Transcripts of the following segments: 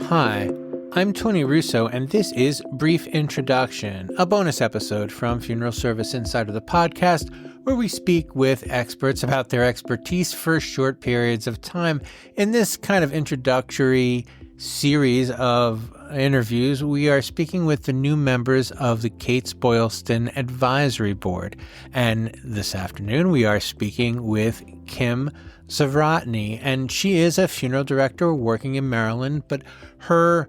Hi, I'm Tony Russo, and this is Brief Introduction, a bonus episode from Funeral Service Insider, the podcast, where we speak with experts about their expertise for short periods of time. In this kind of introductory series of interviews, we are speaking with the new members of the Kates-Boylston Advisory Board. And this afternoon, we are speaking with Kim Zavrotny, and she is a funeral director working in Maryland, but her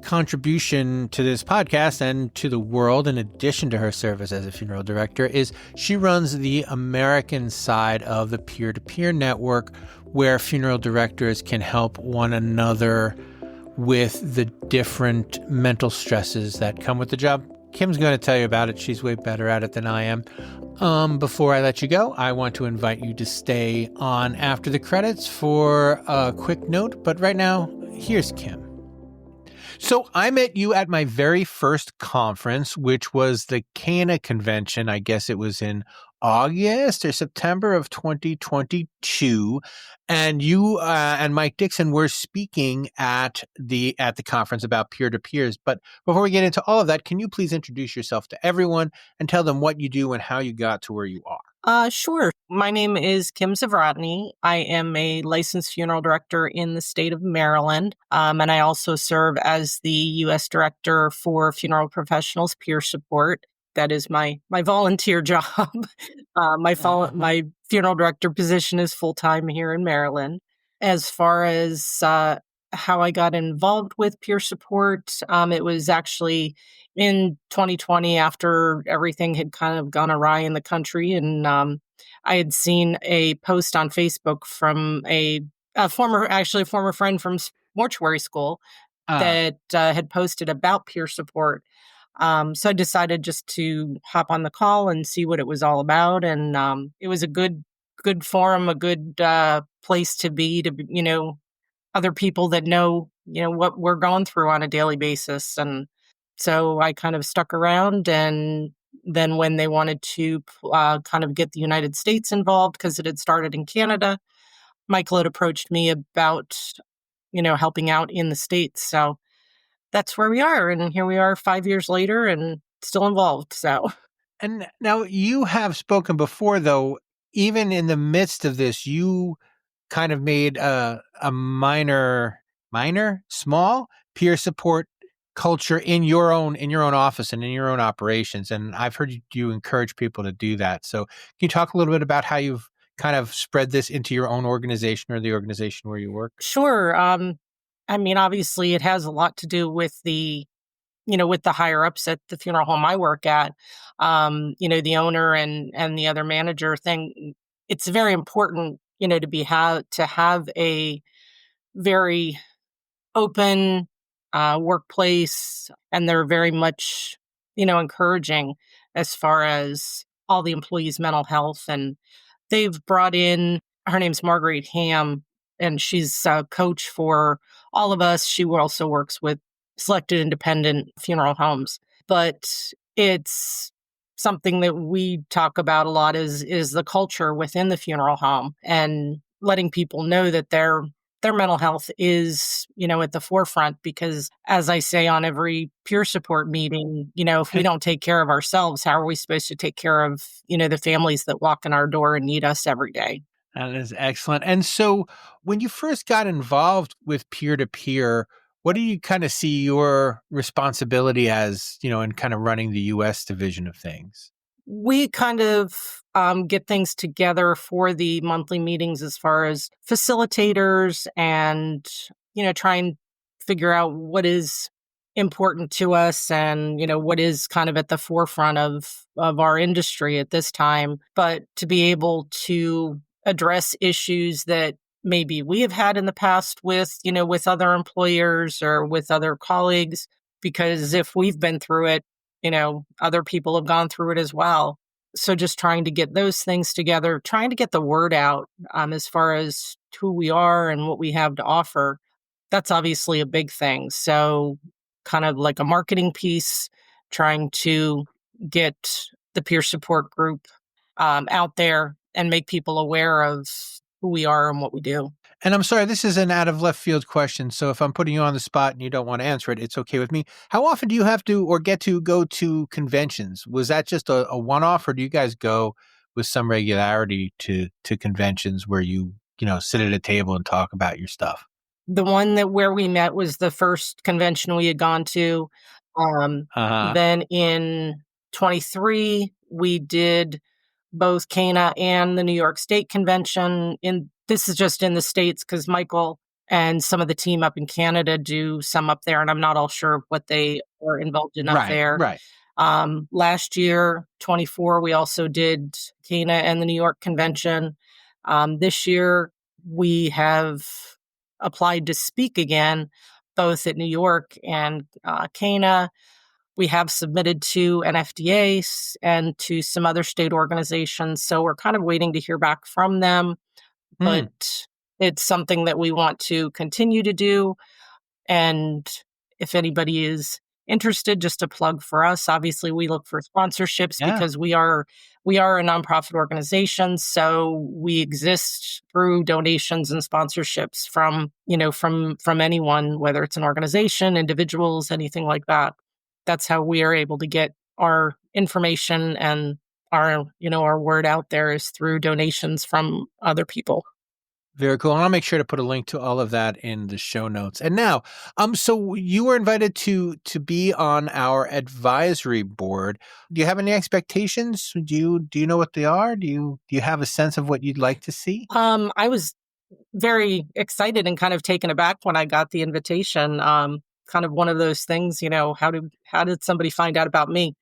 contribution to this podcast and to the world, in addition to her service as a funeral director, is she runs the American side of the peer-to-peer network where funeral directors can help one another with the different mental stresses that come with the job. Kim's going to tell you about it. She's way better at it than I am. Before I let you go, I want to invite you to stay on after the credits for a quick note. But right now, here's Kim. So I met you at my very first conference, which was the Cana convention. I guess it was in August or September of 2022. And you and Mike Dixon were speaking at the conference about peer-to-peers. But before we get into all of that, can you please introduce yourself to everyone and tell them what you do and how you got to where you are? Sure. My name is Kim Zavrotny. I am a licensed funeral director in the state of Maryland, and I also serve as the U.S. Director for Funeral Professionals Peer Support. That is my volunteer job. My funeral director position is full-time here in Maryland. As far as how I got involved with peer support, it was actually in 2020 after everything had kind of gone awry in the country. And I had seen a post on Facebook from a former friend from mortuary school that had posted about peer support. So I decided just to hop on the call and see what it was all about. And it was a good forum, a good place to be, other people that know, what we're going through on a daily basis. And so I kind of stuck around. And then when they wanted to kind of get the United States involved, because it had started in Canada, Michael had approached me about, helping out in the States. So that's where we are. And here we are 5 years later and still involved. So. And now you have spoken before, though, even in the midst of this, you kind of made a small peer support culture in your own office and in your own operations. And I've heard you encourage people to do that. So can you talk a little bit about how you've kind of spread this into your own organization or the organization where you work? Sure. Obviously it has a lot to do with the higher ups at the funeral home I work at, the owner and the other manager thing. It's very important, to have a very open workplace, and they're very much, encouraging as far as all the employees' mental health. And they've brought in, her name's Marguerite Ham, and she's a coach for all of us. She also works with selected independent funeral homes, but it's something that we talk about a lot is the culture within the funeral home and letting people know that their mental health is, at the forefront, because as I say on every peer support meeting, if we don't take care of ourselves, how are we supposed to take care of, the families that walk in our door and need us every day? That is excellent. And so when you first got involved with peer-to-peer, what do you kind of see your responsibility as, in kind of running the U.S. division of things? We kind of get things together for the monthly meetings as far as facilitators and, try and figure out what is important to us and, what is kind of at the forefront of our industry at this time. But to be able to address issues that maybe we have had in the past with, with other employers or with other colleagues, because if we've been through it, other people have gone through it as well. So just trying to get those things together, trying to get the word out as far as who we are and what we have to offer. That's obviously a big thing. So kind of like a marketing piece, trying to get the peer support group out there and make people aware of who we are and what we do. And I'm sorry, this is an out of left field question. So if I'm putting you on the spot and you don't want to answer it, it's okay with me. How often do you have to or get to go to conventions? Was that just a one off, or do you guys go with some regularity to conventions where you sit at a table and talk about your stuff? The one that where we met was the first convention we had gone to. Um, Uh huh. then in 23, we did both Cana and the New York State Convention. In this is just in the States because Michael and some of the team up in Canada do some up there, and I'm not all sure what they are involved in up Right. there. Right. Last year, 24, we also did Cana and the New York Convention. This year, we have applied to speak again, both at New York and Cana. We have submitted to an FDA and to some other state organizations. So we're kind of waiting to hear back from them, Hmm. but it's something that we want to continue to do. And if anybody is interested, just a plug for us. Obviously, we look for sponsorships Yeah. because we are a nonprofit organization, so we exist through donations and sponsorships from anyone, whether it's an organization, individuals, anything like that. That's how we are able to get our information and our word out there is through donations from other people. Very cool. And I'll make sure to put a link to all of that in the show notes. And now, so you were invited to be on our advisory board. Do you have any expectations? Do you know what they are? Do you have a sense of what you'd like to see? I was very excited and kind of taken aback when I got the invitation. Kind of one of those things, how did somebody find out about me?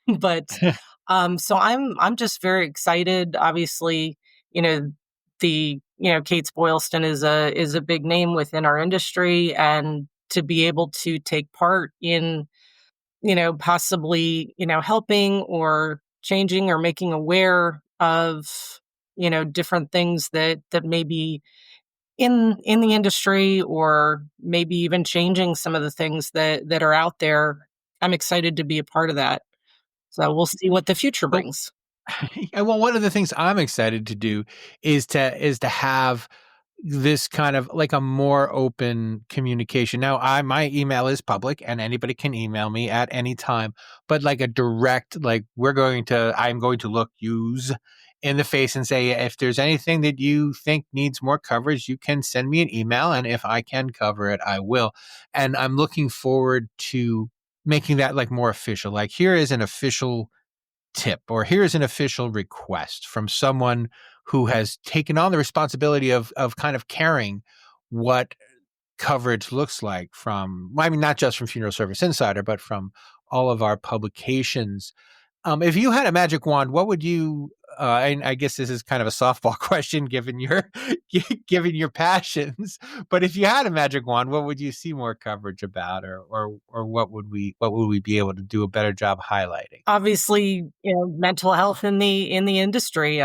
But so I'm just very excited. Obviously, you know, Kates-Boylston is a big name within our industry, and to be able to take part in, possibly, helping or changing or making aware of, different things that may be in the industry, or maybe even changing some of the things that are out there. I'm excited to be a part of that. So we'll see what the future Well, brings. well, one of the things I'm excited to do is to have this kind of like a more open communication. Now, my email is public and anybody can email me at any time, but like a direct, like I'm going to look yous in the face and say, if there's anything that you think needs more coverage, you can send me an email. And if I can cover it, I will. And I'm looking forward to making that like more official. Like here is an official tip, or here's an official request from someone who has taken on the responsibility of kind of carrying what coverage looks like from, I mean, not just from Funeral Service Insider, but from all of our publications. If you had a magic wand, what would you? And I guess this is kind of a softball question, given your given your passions. But if you had a magic wand, what would you see more coverage about, or what would we be able to do a better job highlighting? Obviously, mental health in the industry.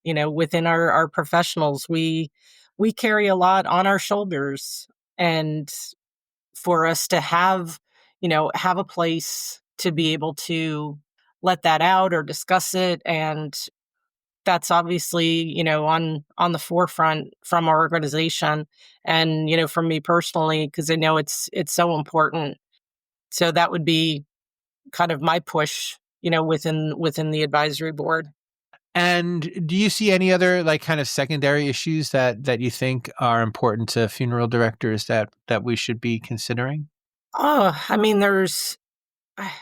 Within our professionals, we carry a lot on our shoulders, and for us to have a place to be able to let that out or discuss it, and that's obviously on the forefront from our organization, and from me personally, because I know it's so important. So that would be kind of my push, within the advisory board. And do you see any other like kind of secondary issues that you think are important to funeral directors that we should be considering? Oh, I mean, there's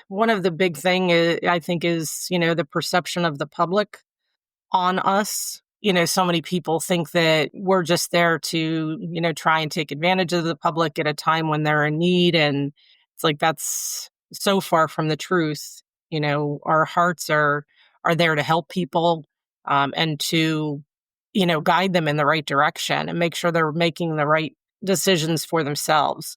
one of the big thing I think is the perception of the public on us. So many people think that we're just there to, try and take advantage of the public at a time when they're in need. And it's like, that's so far from the truth. Our hearts are there to help people, and to, guide them in the right direction and make sure they're making the right decisions for themselves.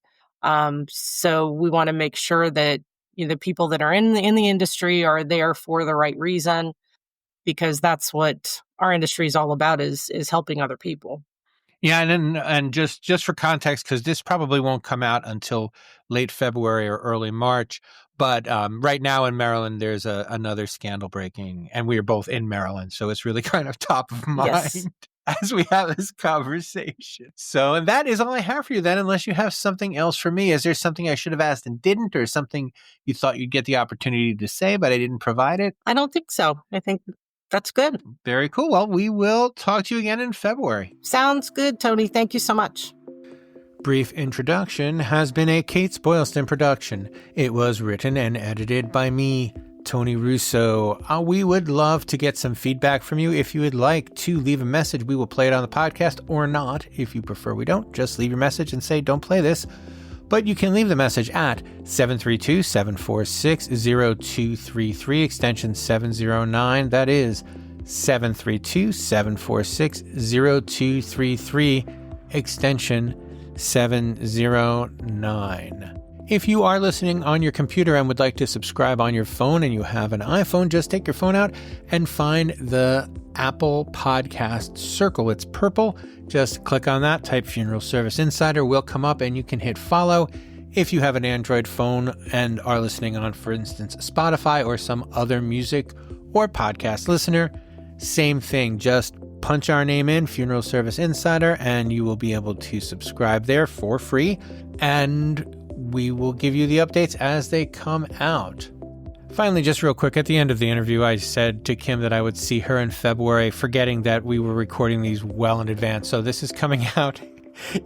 So we want to make sure that, the people that are in the industry are there for the right reason, because that's what our industry is all about, is helping other people. Yeah, and just for context, because this probably won't come out until late February or early March. But right now in Maryland, there's another scandal breaking, and we are both in Maryland, so it's really kind of top of Yes. mind. as we have this conversation. So, and that is all I have for you then, unless you have something else for me. Is there something I should have asked and didn't, or something you thought you'd get the opportunity to say, but I didn't provide it? I don't think so. I think that's good. Very cool. Well, we will talk to you again in February. Sounds good, Tony. Thank you so much. Brief Introduction has been a Kates-Boylston production. It was written and edited by me, Tony Russo. We would love to get some feedback from you. If you would like to leave a message, we will play it on the podcast or not. If you prefer we don't, just leave your message and say, don't play this. But you can leave the message at 732-746-0233, extension 709. That is 732-746-0233, extension 709. If you are listening on your computer and would like to subscribe on your phone and you have an iPhone, just take your phone out and find the Apple Podcast circle. It's purple. Just click on that, type Funeral Service Insider, will come up and you can hit follow. If you have an Android phone and are listening on, for instance, Spotify or some other music or podcast listener, same thing. Just punch our name in, Funeral Service Insider, and you will be able to subscribe there for free. And we will give you the updates as they come out. Finally, just real quick, at the end of the interview, I said to Kim that I would see her in February, forgetting that we were recording these well in advance. So this is coming out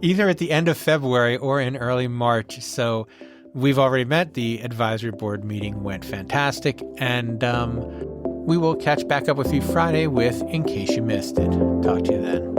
either at the end of February or in early March. So we've already met. The advisory board meeting went fantastic. And we will catch back up with you Friday with In Case You Missed It. Talk to you then.